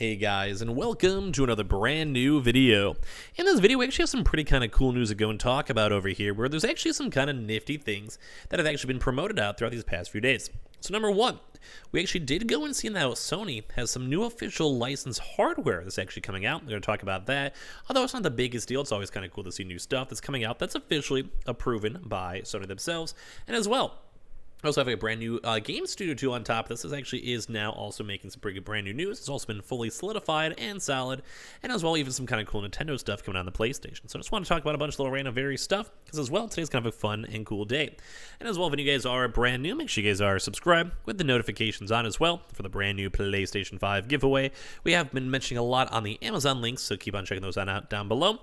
Hey guys, and welcome to another brand new video. In this video, we actually have some pretty kind of cool news to go and talk about over here, where there's actually some kind of nifty things that have actually been promoted out throughout these past few days. So number one, we actually did go and see now Sony has some new official licensed hardware that's actually coming out. We're going to talk about that. Although it's not the biggest deal, it's always kind of cool to see new stuff that's coming out that's officially proven by Sony themselves. And as well, I also have a brand new game studio tool on top of this. This actually is now also making some pretty good brand new news. It's also been fully solidified and solid, and as well even some kind of cool Nintendo stuff coming out on the PlayStation. So I just want to talk about a bunch of little random various stuff, because as well, today's kind of a fun and cool day. And as well, if you guys are brand new, make sure you guys are subscribed with the notifications on as well for the brand new PlayStation 5 giveaway. We have been mentioning a lot on the Amazon links, so keep on checking those out down below.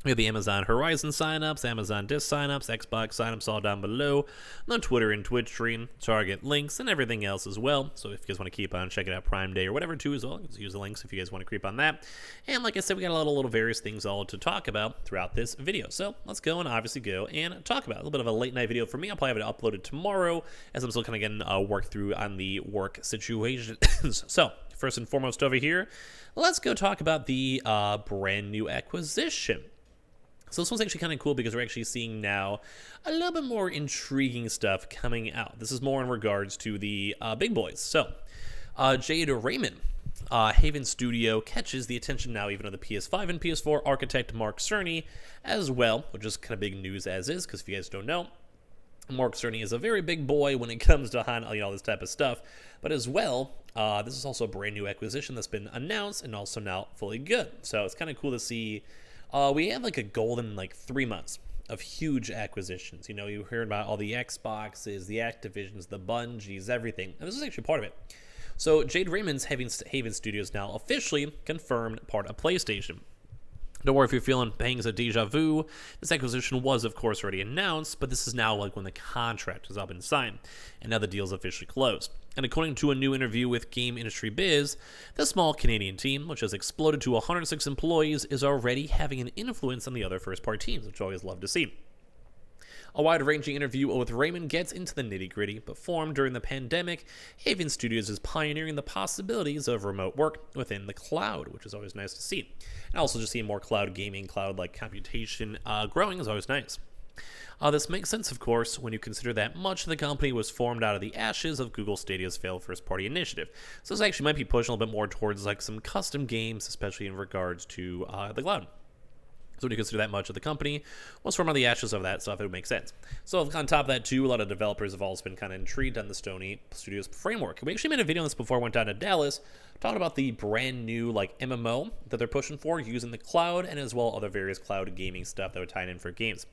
We have the Amazon Horizon signups, Amazon Disc signups, Xbox signups all down below, the Twitter and Twitch stream, Target links, and everything else as well. So if you guys want to keep on checking out Prime Day or whatever too as well, just use the links if you guys want to creep on that. And like I said, we got a little various things all to talk about throughout this video. So let's go and obviously go and talk about it. A little bit of a late night video for me. I'll probably have it uploaded tomorrow as I'm still kind of getting work through on the work situation. So first and foremost over here, let's go talk about the brand new acquisition. So this one's actually kind of cool because we're actually seeing now a little bit more intriguing stuff coming out. This is more in regards to the big boys. So Jade Raymond, Haven Studio, catches the attention now even of the PS5 and PS4 architect Mark Cerny as well, which is kind of big news as is, because if you guys don't know, Mark Cerny is a very big boy when it comes to all this type of stuff. But as well, this is also a brand new acquisition that's been announced and also now fully good. So it's kind of cool to see. We have like a golden 3 months of huge acquisitions. You know, you heard about all the Xboxes, the Activisions, the Bungies, everything. And this is actually part of it. So Jade Raymond's Haven Studios now officially confirmed part of PlayStation. Don't worry if you're feeling pangs of deja vu. This acquisition was, of course, already announced, but this is now when the contract has all been signed, and now the deal's officially closed. And according to a new interview with Game Industry Biz, the small Canadian team, which has exploded to 106 employees, is already having an influence on the other first-party teams, which I always love to see. A wide-ranging interview with Raymond gets into the nitty-gritty, but formed during the pandemic, Haven Studios is pioneering the possibilities of remote work within the cloud, which is always nice to see. And also just seeing more cloud gaming, cloud-like computation growing is always nice. This makes sense, of course, when you consider that much of the company was formed out of the ashes of Google Stadia's failed first-party initiative. So this actually might be pushing a little bit more towards some custom games, especially in regards to the cloud. So when you consider that much of the company was formed on the ashes of that stuff, it would make sense. So on top of that, too, a lot of developers have also been kind of intrigued on the Sony Studios framework. We actually made a video on this before I went down to Dallas, talking about the brand new MMO that they're pushing for using the cloud, and as well other various cloud gaming stuff that would tie in for games.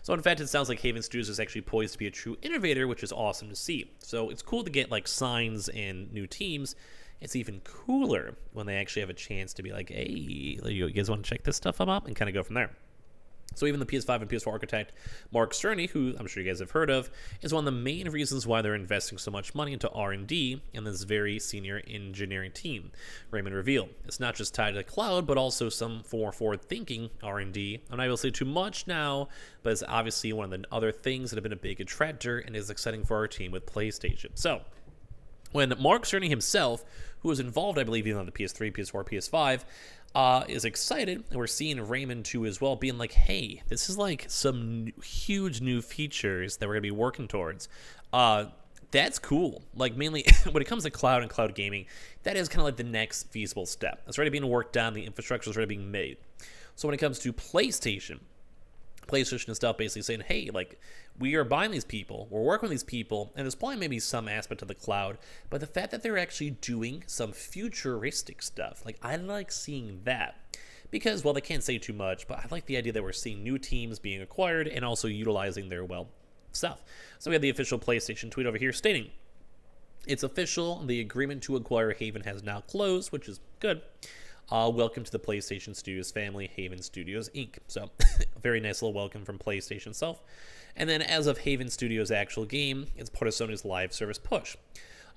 So in fact, it sounds like Haven Studios is actually poised to be a true innovator, which is awesome to see. So it's cool to get signs and new teams. It's even cooler when they actually have a chance to be like, hey, you guys want to check this stuff up and kind of go from there. So even the PS5 and PS4 architect, Mark Cerny, who I'm sure you guys have heard of, is one of the main reasons why they're investing so much money into R&D in this very senior engineering team. Raymond revealed, it's not just tied to the cloud, but also some forward-thinking R&D. I'm not able to say too much now, but it's obviously one of the other things that have been a big attractor and is exciting for our team with PlayStation. So when Mark Cerny himself, who was involved, I believe, even on the PS3, PS4, PS5, is excited, and we're seeing Raymond too as well, being like, hey, this is some huge new features that we're going to be working towards. That's cool. Mainly when it comes to cloud and cloud gaming, that is kind of the next feasible step. It's already being worked on, the infrastructure is already being made. So when it comes to PlayStation and stuff basically saying, hey, we are buying these people, we're working with these people, and there's probably maybe some aspect of the cloud, but the fact that they're actually doing some futuristic stuff, I like seeing that. Because, well, they can't say too much, but I like the idea that we're seeing new teams being acquired and also utilizing their, stuff. So we have the official PlayStation tweet over here stating, it's official, the agreement to acquire Haven has now closed, which is good. Welcome to the PlayStation Studios family, Haven Studios Inc. So, a very nice little welcome from PlayStation itself. And then, as of Haven Studios' actual game, it's part of Sony's live service push.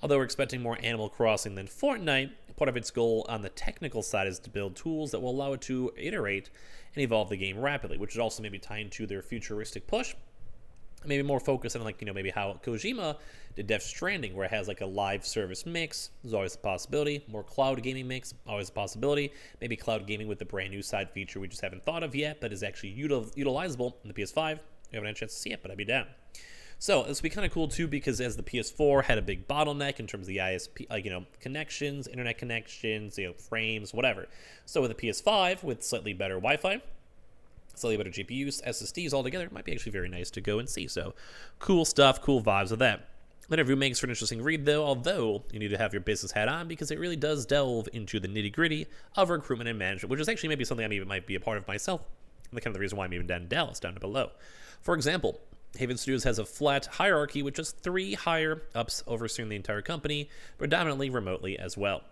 Although we're expecting more Animal Crossing than Fortnite, part of its goal on the technical side is to build tools that will allow it to iterate and evolve the game rapidly, which is also maybe tying to their futuristic push. maybe more focused on, like, maybe how Kojima did Death Stranding, where it has like a live service mix. There's always a possibility. More cloud gaming mix, always a possibility. Maybe cloud gaming with the brand new side feature we just haven't thought of yet, but is actually utilizable in the PS5. We haven't had a chance to see it, but I'd be down. So this would be kind of cool too, because as the PS4 had a big bottleneck in terms of the ISP, connections, internet connections, frames, whatever. So with the PS5, with slightly better Wi-Fi, slightly better GPUs, SSDs altogether, it might be actually very nice to go and see. So cool stuff, cool vibes with that. That review makes for an interesting read, though, although you need to have your business hat on, because it really does delve into the nitty-gritty of recruitment and management, which is actually maybe something I even might be a part of myself, and the kind of the reason why I'm even down in Dallas, down below. For example, Haven Studios has a flat hierarchy with just 3 higher ups overseeing the entire company, predominantly remotely as well.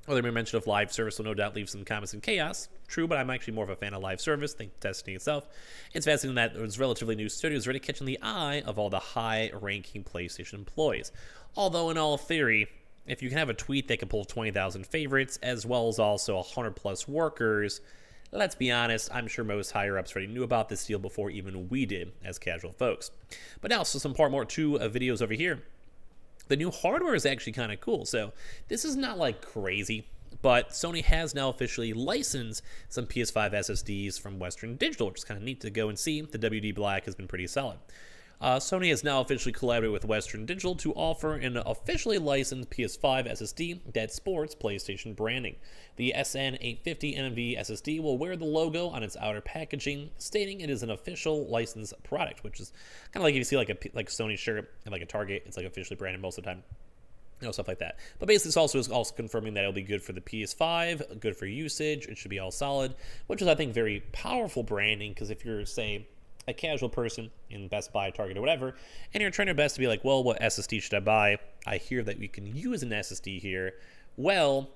Other mention of live service will no doubt leave some comments in chaos. True, but I'm actually more of a fan of live service than Destiny itself. It's fascinating that those relatively new studios already catching the eye of all the high-ranking PlayStation employees. Although, in all theory, if you can have a tweet that can pull 20,000 favorites, as well as also 100-plus workers, let's be honest, I'm sure most higher-ups already knew about this deal before even we did as casual folks. But now, so some part more two videos over here. The new hardware is actually kind of cool. So this is not like crazy, but Sony has now officially licensed some PS5 SSDs from Western Digital, which is kind of neat to go and see. The WD Black has been pretty solid. Sony has now officially collaborated with Western Digital to offer an officially licensed PS5 SSD that sports PlayStation branding. The SN850 NMV SSD will wear the logo on its outer packaging, stating it is an official licensed product, which is kind of like if you see like a Sony shirt and like a Target, it's like officially branded most of the time. Stuff like that. But basically, this also is also confirming that it'll be good for the PS5, good for usage. It should be all solid, which is, I think, very powerful branding, because if you're, say, a casual person in Best Buy, Target, or whatever, and you're trying your best to be like, well, what SSD should I buy? I hear that we can use an SSD here. Well,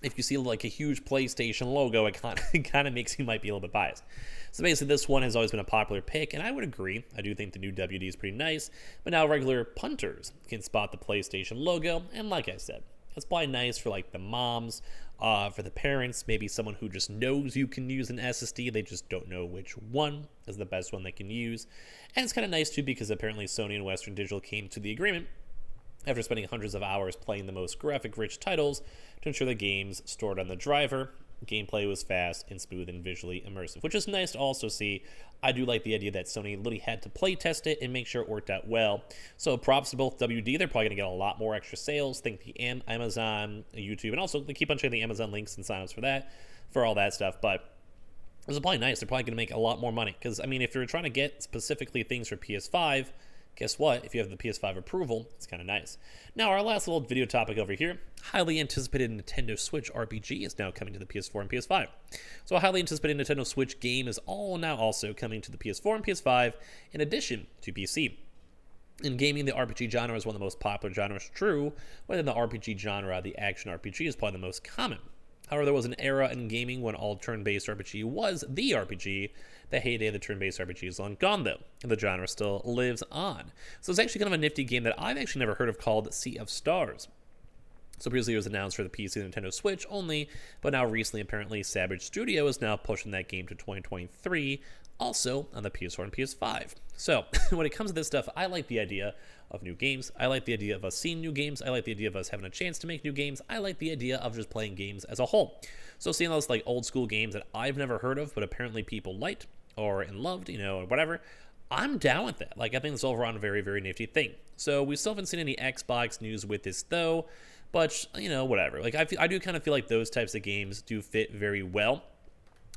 if you see like a huge PlayStation logo, it kind of makes you might be a little bit biased. So basically, this one has always been a popular pick, and I would agree. I do think the new WD is pretty nice, but now regular punters can spot the PlayStation logo, and like I said, it's probably nice for like the moms, for the parents, maybe someone who just knows you can use an SSD, they just don't know which one is the best one they can use. And it's kind of nice too, because apparently Sony and Western Digital came to the agreement after spending hundreds of hours playing the most graphic-rich titles to ensure the games stored on the driver. Gameplay was fast and smooth and visually immersive, which is nice to also see. I do like the idea that Sony literally had to play test it and make sure it worked out well. So props to both WD. They're probably going to get a lot more extra sales. Think the Amazon, YouTube, and also they keep on sharing the Amazon links and signups for that, for all that stuff. But this is probably nice. They're probably going to make a lot more money, because I mean, if you're trying to get specifically things for PS5, guess what? If you have the PS5 approval, it's kind of nice. Now, our last little video topic over here, highly anticipated Nintendo Switch RPG is now coming to the PS4 and PS5. So a highly anticipated Nintendo Switch game is now also coming to the PS4 and PS5, in addition to PC. In gaming, the RPG genre is one of the most popular genres, true. Within the RPG genre, the action RPG is probably the most common. However, there was an era in gaming when all turn-based RPG was the RPG. The heyday of the turn-based RPG is long gone, though, and the genre still lives on. So it's actually kind of a nifty game that I've actually never heard of, called Sea of Stars. So previously it was announced for the PC and Nintendo Switch only, but now recently apparently Savage Studio is now pushing that game to 2023, also on the PS4 and PS5. So when it comes to this stuff, I like the idea of new games. I like the idea of us seeing new games. I like the idea of us having a chance to make new games. I like the idea of just playing games as a whole. So seeing those like old school games that I've never heard of, but apparently people liked or and loved, or whatever, I'm down with that. Like, I think it's overall a very, very nifty thing. So we still haven't seen any Xbox news with this though, but whatever. Like, I do kind of feel like those types of games do fit very well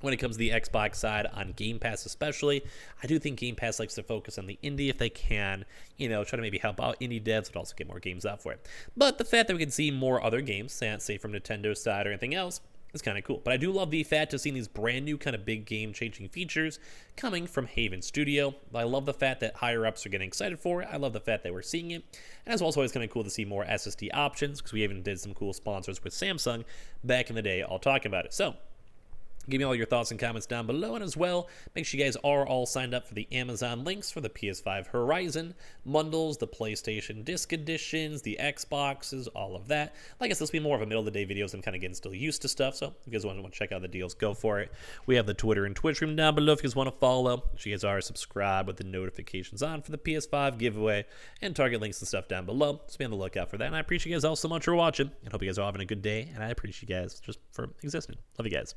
when it comes to the Xbox side, on Game Pass especially. I do think Game Pass likes to focus on the indie if they can, try to maybe help out indie devs, but also get more games out for it. But the fact that we can see more other games, say from Nintendo's side or anything else, is kind of cool. But I do love the fact of seeing these brand new kind of big game-changing features coming from Haven Studio. I love the fact that higher-ups are getting excited for it. I love the fact that we're seeing it. And it's also always kind of cool to see more SSD options, because we even did some cool sponsors with Samsung back in the day all talking about it. So Give me all your thoughts and comments down below, and as well, make sure you guys are all signed up for the Amazon links for the PS5 Horizon bundles, the PlayStation Disc Editions, the Xboxes, all of that. Like I said, this will be more of a middle of the day video, so I'm kind of getting still used to stuff, so if you guys want to check out the deals, go for it. We have the Twitter and Twitch room down below if you guys want to follow. Make sure you guys are subscribed with the notifications on for the PS5 giveaway, and target links and stuff down below, so be on the lookout for that. And I appreciate you guys all so much for watching, and hope you guys are all having a good day, and I appreciate you guys just for existing. Love you guys.